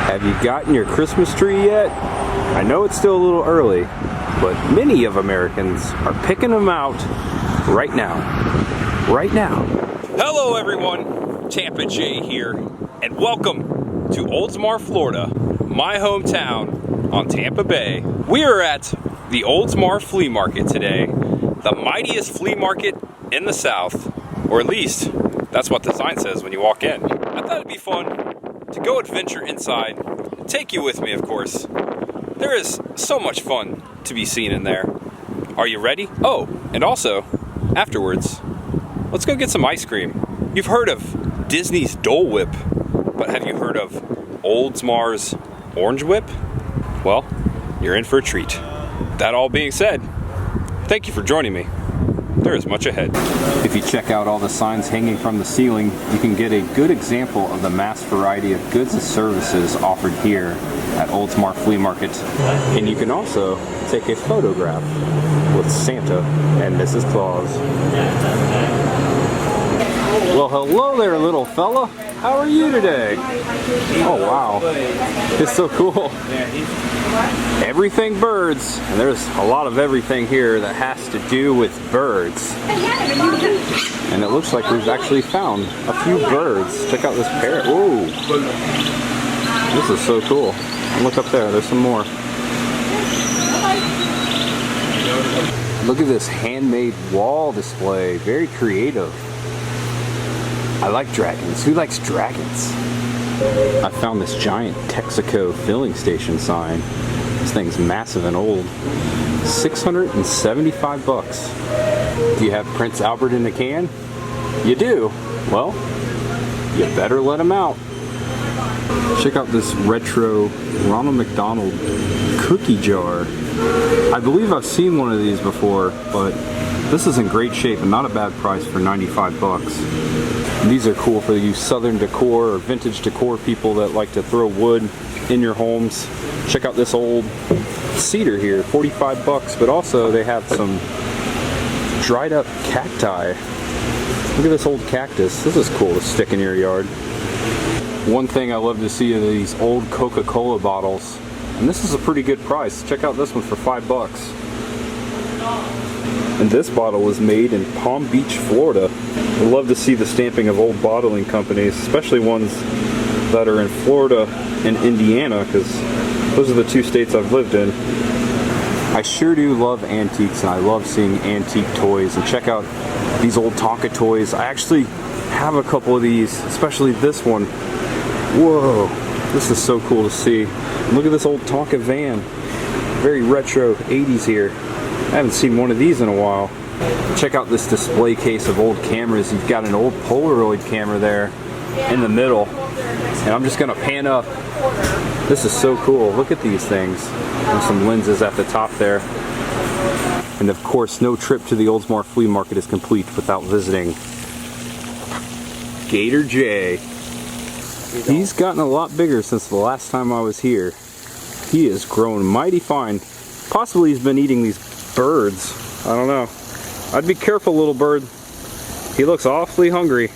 Have you gotten your Christmas tree yet? I know it's still a little early, but many of Americans are picking them out right now. Right now. Hello everyone, Tampa J here, and welcome to Oldsmar, Florida, my hometown on Tampa Bay. We are at the Oldsmar Flea Market today, the mightiest flea market in the South, or at least that's what the sign says when you walk in. I thought it'd be fun to go adventure inside, take you with me of course. There is so much fun to be seen in there. Are you ready? Oh, and also, afterwards, let's go get some ice cream. You've heard of Disney's Dole Whip, but have you heard of Oldsmar's Orange Whip? Well, you're in for a treat. That all being said, thank you for joining me. There is much ahead. If you check out all the signs hanging from the ceiling, you can get a good example of the mass variety of goods and services offered here at Oldsmar Flea Market. And you can also take a photograph with Santa and Mrs. Claus. Well, hello there, little fella. How are you today? Oh, wow. It's so cool. Everything birds. And there's a lot of everything here that has to do with birds. And it looks like we've actually found a few birds. Check out this parrot. Whoa. This is so cool. Look up there. There's some more. Look at this handmade wall display. Very creative. I like dragons. Who likes dragons? I found this giant Texaco filling station sign. This thing's massive and old. 675 bucks. Do you have Prince Albert in a can? You do? Well, you better let him out. Check out this retro Ronald McDonald cookie jar. I believe I've seen one of these before, but this is in great shape and not a bad price for 95 bucks. These are cool for you southern decor or vintage decor people that like to throw wood in your homes. Check out this old cedar here, 45 bucks, but also they have some dried up cacti. Look at this old cactus. This is cool to stick in your yard. One thing I love to see are these old Coca-Cola bottles. And this is a pretty good price. Check out this one for 5 bucks. And this bottle was made in Palm Beach, Florida. I love to see the stamping of old bottling companies, especially ones that are in Florida and Indiana, because those are the two states I've lived in. I sure do love antiques, and I love seeing antique toys. And check out these old Tonka toys. I actually have a couple of these, especially this one. Whoa, this is so cool to see. And look at this old Tonka van. Very retro 80s here. I haven't seen one of these in a while. Check out this display case of old cameras. You've got an old Polaroid camera there in the middle. And I'm just gonna pan up. This is so cool. Look at these things. And some lenses at the top there. And of course, no trip to the Oldsmar Flea Market is complete without visiting Gator J. He's gotten a lot bigger since the last time I was here. He has grown mighty fine. Possibly he's been eating these birds. I don't know. I'd be careful, little bird. He looks awfully hungry.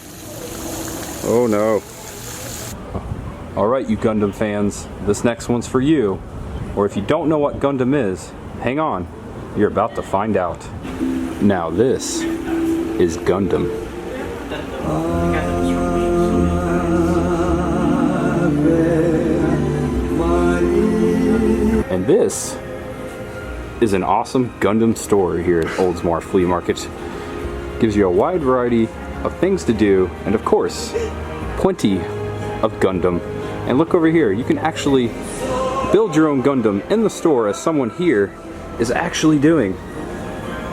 Oh no. Alright, you Gundam fans. This next one's for you. Or if you don't know what Gundam is, hang on. You're about to find out. Now this is Gundam. And this is an awesome Gundam store here at Oldsmar Flea Market. Gives you a wide variety of things to do, and of course, plenty of Gundam. And look over here, you can actually build your own Gundam in the store, as someone here is actually doing.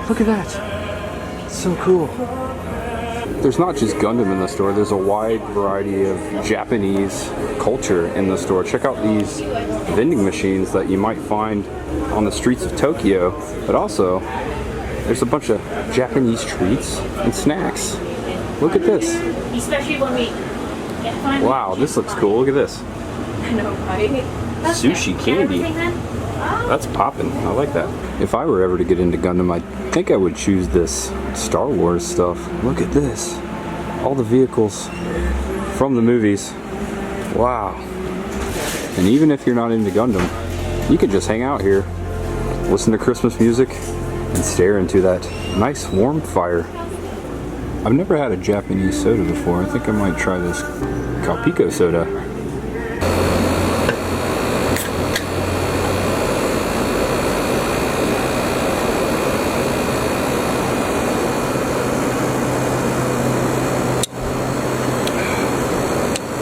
Look at that, it's so cool. There's not just Gundam in the store, there's a wide variety of Japanese culture in the store. Check out these vending machines that you might find on the streets of Tokyo, but also there's a bunch of Japanese treats and snacks. Look at this. Especially when we get fun. Wow, this looks cool. Look at this. I know, right? Sushi candy. That's popping. I like that. If I were ever to get into Gundam, I think I would choose this Star Wars stuff. Look at this. All the vehicles from the movies. Wow. And even if you're not into Gundam, you can just hang out here, listen to Christmas music, and stare into that nice warm fire. I've never had a Japanese soda before. I think I might try this Calpico soda.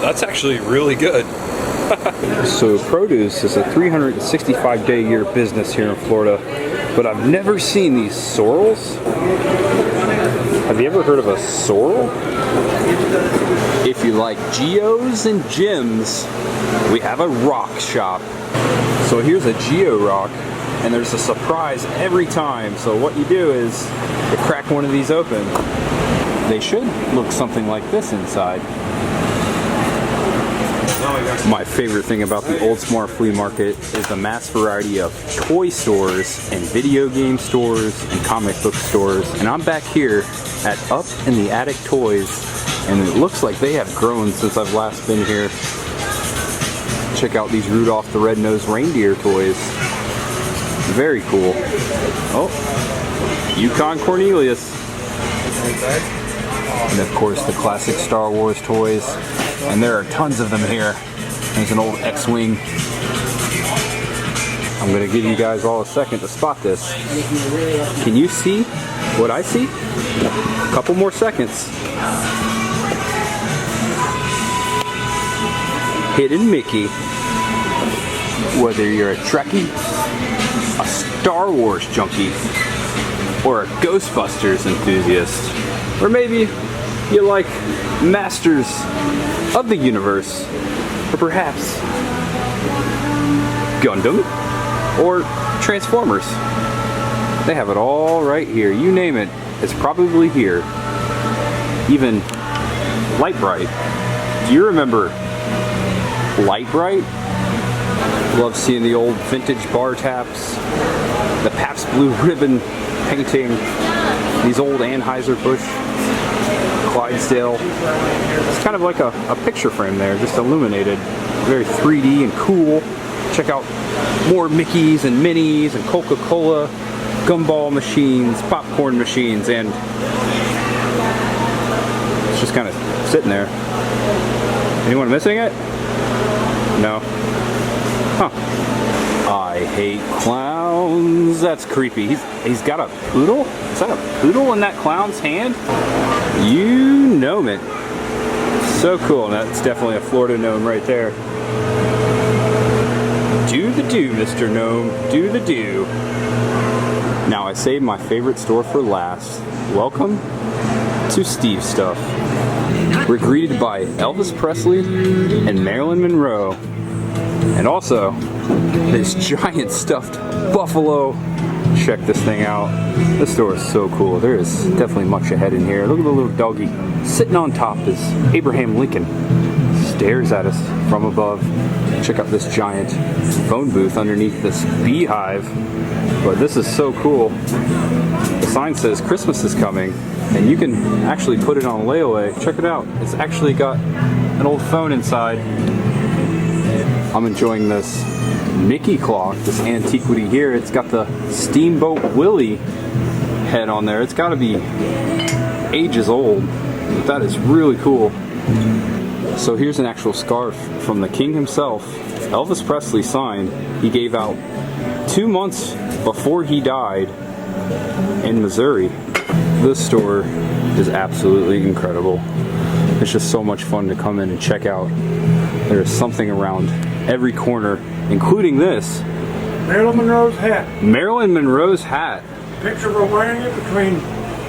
That's actually really good. So produce is a 365-day-a-year business here in Florida, but I've never seen these sorrels. Have you ever heard of a sorrel? If you like geos and gems, we have a rock shop. So here's a Geo Rock, and there's a surprise every time. So what you do is you crack one of these open. They should look something like this inside. My favorite thing about the Oldsmar Flea Market is the mass variety of toy stores and video game stores and comic book stores. And I'm back here at Up in the Attic Toys, and it looks like they have grown since I've last been here. Check out these Rudolph the Red-Nosed Reindeer toys. Very cool. Oh, Yukon Cornelius. And of course the classic Star Wars toys. And there are tons of them here. There's an old X-Wing. I'm going to give you guys all a second to spot this. Can you see what I see? A couple more seconds. Hidden Mickey. Whether you're a Trekkie, a Star Wars junkie, or a Ghostbusters enthusiast, or maybe you like Masters of the Universe, or perhaps Gundam, or Transformers. They have it all right here. You name it, it's probably here. Even Light Bright. Do you remember Light Bright? Love seeing the old vintage bar taps, the Pabst Blue Ribbon painting, these old Anheuser-Busch Clydesdale. It's kind of like a picture frame there, just illuminated. Very 3D and cool. Check out more Mickeys and Minnies and Coca-Cola, gumball machines, popcorn machines, and it's just kind of sitting there. Anyone missing it? No? Huh. I hate clowns. That's creepy. He's got a poodle? Is that a poodle in that clown's hand? You gnome it. So cool. That's definitely a Florida gnome right there. Do the do, Mr. Gnome. Do the do. Now I saved my favorite store for last. Welcome to Steve's Stuff. We're greeted by Elvis Presley and Marilyn Monroe. And also, this giant stuffed buffalo. Check this thing out. This store is so cool. There is definitely much ahead in here. Look at the little doggy. Sitting on top is Abraham Lincoln. Stares at us from above. Check out this giant phone booth underneath this beehive. But this is so cool. The sign says Christmas is coming, and you can actually put it on layaway. Check it out. It's actually got an old phone inside. I'm enjoying this Mickey clock, this antiquity here. It's got the Steamboat Willie head on there. It's got to be ages old, but that is really cool. So here's an actual scarf from the king himself, Elvis Presley, signed. He gave out 2 months before he died in Missouri. This store is absolutely incredible. It's just so much fun to come in and check out. There's something around every corner, including this. Marilyn Monroe's hat. Marilyn Monroe's hat. Picture of her wearing it between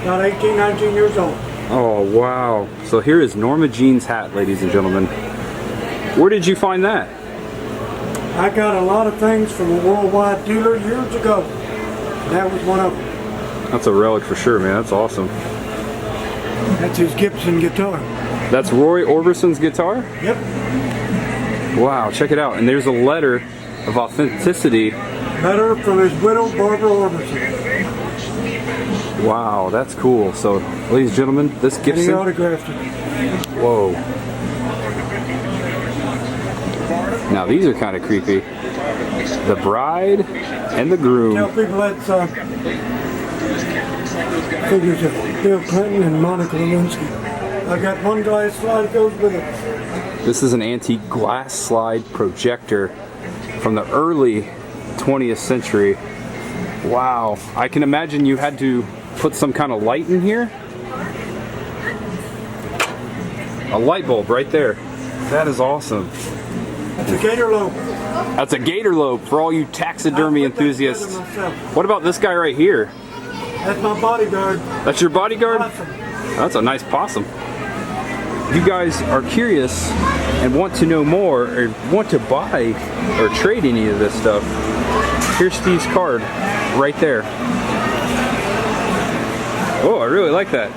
about 18, 19 years old. Oh, wow. So here is Norma Jean's hat, ladies and gentlemen. Where did you find that? I got a lot of things from a worldwide dealer years ago. That was one of them. That's a relic for sure, man. That's awesome. That's his Gibson guitar. That's Roy Orbison's guitar? Yep. Wow, check it out. And there's a letter of authenticity. Letter from his widow, Barbara Orbison. Wow, that's cool. So, ladies and gentlemen, this And he Gibson... autographed it. Whoa. Now these are kind of creepy. The bride and the groom. Tell people that's figures of Bill Clinton and Monica Lewinsky. I got one glass slide that goes with it. This is an antique glass slide projector from the early 20th century. Wow, I can imagine you had to put some kind of light in here. A light bulb right there. That is awesome. It's a gator lobe. That's a gator lobe for all you taxidermy enthusiasts. What about this guy right here? That's my bodyguard. That's your bodyguard? Awesome. That's a nice possum. If you guys are curious and want to know more or want to buy or trade any of this stuff, here's Steve's card right there. Oh, I really like that.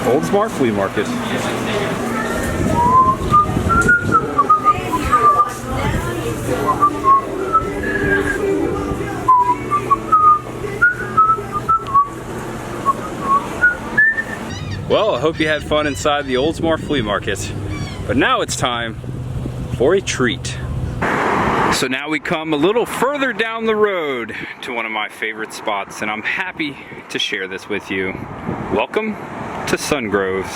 Oldsmar Flea Market. Well, I hope you had fun inside the Oldsmar Flea Market. But now it's time for a treat. So now we come a little further down the road to one of my favorite spots, and I'm happy to share this with you. Welcome to Sungrove's.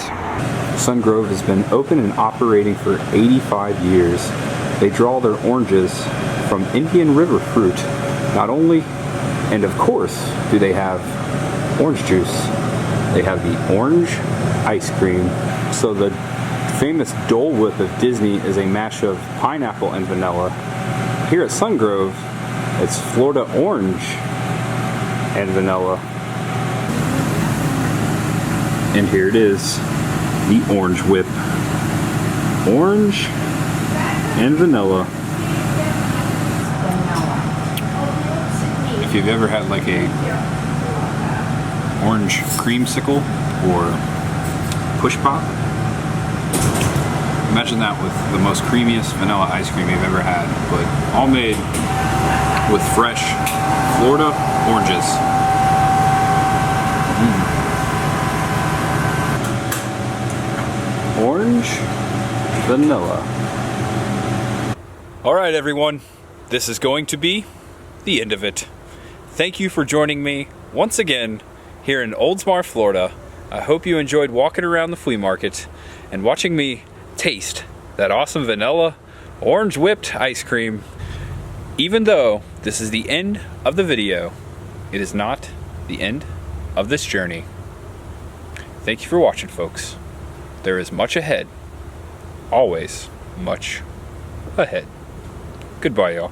Sungrove has been open and operating for 85 years. They draw their oranges from Indian River fruit. Not only, and of course, do they have orange juice, they have the orange ice cream. So the famous Dole Whip of Disney is a mash of pineapple and vanilla. Here at Sungrove, it's Florida orange and vanilla. And here it is, the orange whip. Orange and vanilla. If you've ever had like a orange creamsicle or push pop, imagine that with the most creamiest vanilla ice cream you've ever had, but all made with fresh Florida oranges. Orange vanilla. All right, everyone, this is going to be the end of it. Thank you for joining me once again here in Oldsmar, Florida. I hope you enjoyed walking around the flea market and watching me taste that awesome vanilla orange whipped ice cream. Even though this is the end of the video, it is not the end of this journey. Thank you for watching, folks. There is much ahead. Always much ahead. Goodbye, y'all.